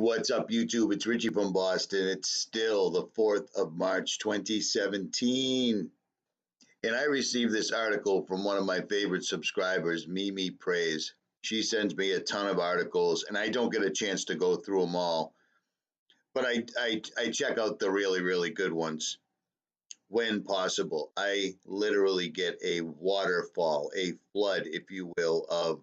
What's up, YouTube? It's Richie from Boston. It's still the 4th of March, 2017. And I received this article from one of my favorite subscribers, 𝗦𝗵𝗿𝗍. She sends me a ton of articles, and I don't get a chance to go through them all. But I check out the really, really good ones when possible. I literally get a waterfall, a flood, if you will, of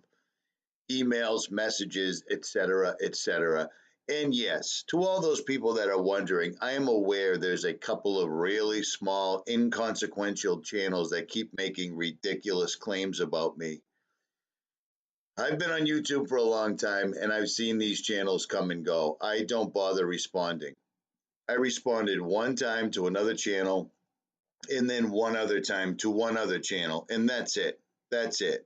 emails, messages, etc., etc. And yes, to all those people that are wondering, I am aware there's a couple of really small, inconsequential channels that keep making ridiculous claims about me. I've been on YouTube for a long time, and I've seen these channels come and go. I don't bother responding. I responded one time to another channel, and then one other time to one other channel, and that's it. That's it.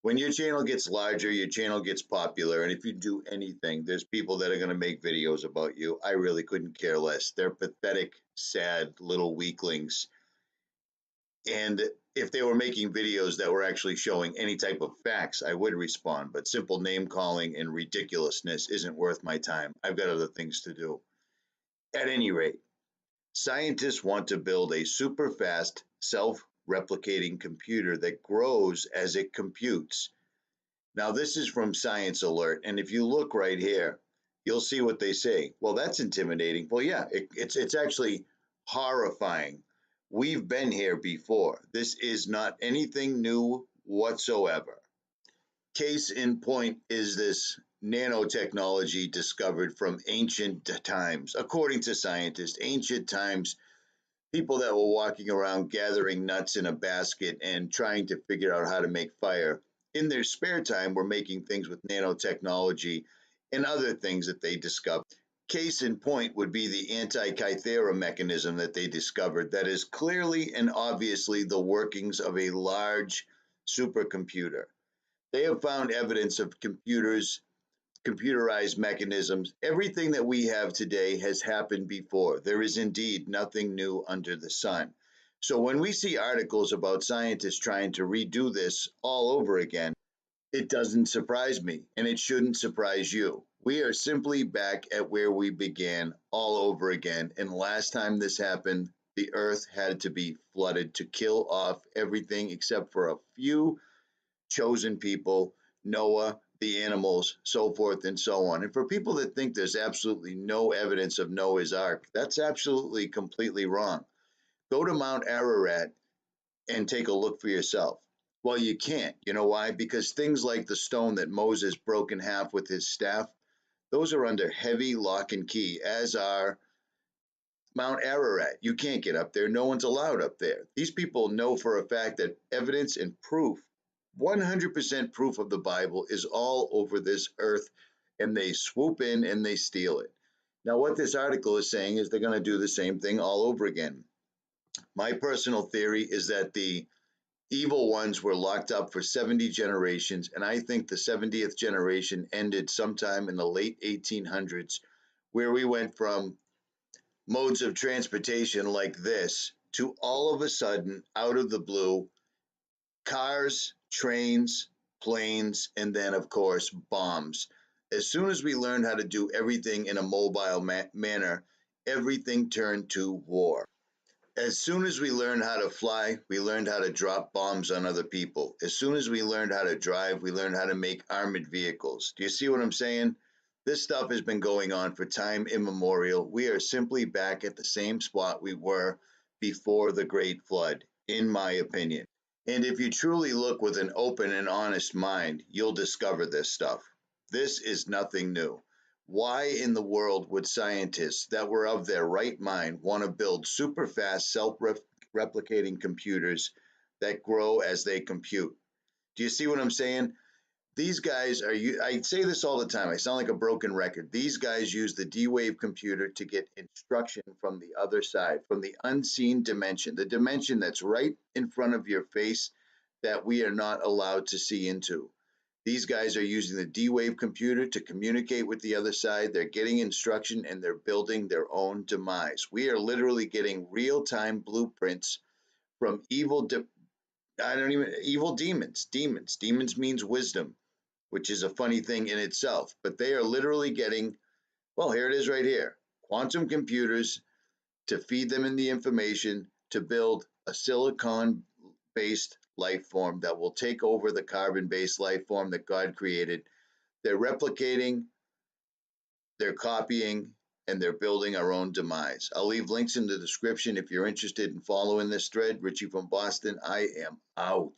When your channel gets larger, your channel gets popular, and if you do anything, there's people that are going to make videos about you. I really couldn't care less. They're pathetic, sad little weaklings. And if they were making videos that were actually showing any type of facts, I would respond. But simple name calling and ridiculousness isn't worth my time. I've got other things to do. At any rate, scientists want to build a super fast, self-replicating computer that grows as it computes. Now, this is from Science Alert, and if you look right here, you'll see what they say. Well, that's intimidating. Well, yeah, it's actually horrifying. We've been here before. This is not anything new whatsoever. Case in point is this nanotechnology discovered from ancient times. According to scientists, ancient times, people that were walking around gathering nuts in a basket and trying to figure out how to make fire in their spare time were making things with nanotechnology and other things that they discovered. Case in point would be the 𝗦𝗍𝗱𝗵𝗵 mechanism that they discovered that is clearly and obviously the workings of a large supercomputer. They have found evidence of computerized mechanisms. Everything that we have today has happened before. There is indeed nothing new under the sun. So when we see articles about scientists trying to redo this all over again, it doesn't surprise me, and it shouldn't surprise you. We are simply back at where we began all over again, and last time this happened, the earth had to be flooded to kill off everything except for a few chosen people, Noah, the animals, so forth and so on. And for people that think there's absolutely no evidence of Noah's Ark, that's absolutely completely wrong. Go to Mount Ararat and take a look for yourself. Well, you can't. You know why? Because things like the stone that Moses broke in half with his staff, those are under heavy lock and key, as are Mount Ararat. You can't get up there. No one's allowed up there. These people know for a fact that evidence and proof, 100% proof of the Bible is all over this earth, and they swoop in and they steal it. Now, what this article is saying is they're going to do the same thing all over again. My personal theory is that the evil ones were locked up for 70 generations, and I think the 70th generation ended sometime in the late 1800s, where we went from modes of transportation like this to all of a sudden, out of the blue, cars, trains, planes, and then, of course, bombs. As soon as we learned how to do everything in a mobile manner, everything turned to war. As soon as we learned how to fly, we learned how to drop bombs on other people. As soon as we learned how to drive, we learned how to make armored vehicles. Do you see what I'm saying? This stuff has been going on for time immemorial. We are simply back at the same spot we were before the Great Flood, in my opinion. And if you truly look with an open and honest mind, you'll discover this stuff. This is nothing new. Why in the world would scientists that were of their right mind want to build super fast self-replicating computers that grow as they compute? Do you see what I'm saying? These guys are, I say this all the time, I sound like a broken record. These guys use the D-Wave computer to get instruction from the other side, from the unseen dimension, the dimension that's right in front of your face that we are not allowed to see into. These guys are using the D-Wave computer to communicate with the other side. They're getting instruction and they're building their own demise. We are literally getting real-time blueprints from evil demons. Demons means wisdom, which is a funny thing in itself. But they are literally getting, Well, here it is right here. Quantum computers to feed them in the information to build a silicon-based life form that will take over the carbon-based life form that God created. They're replicating, they're copying, and they're building our own demise. I'll leave links in the description if you're interested in following this thread. Richie from Boston, I am out.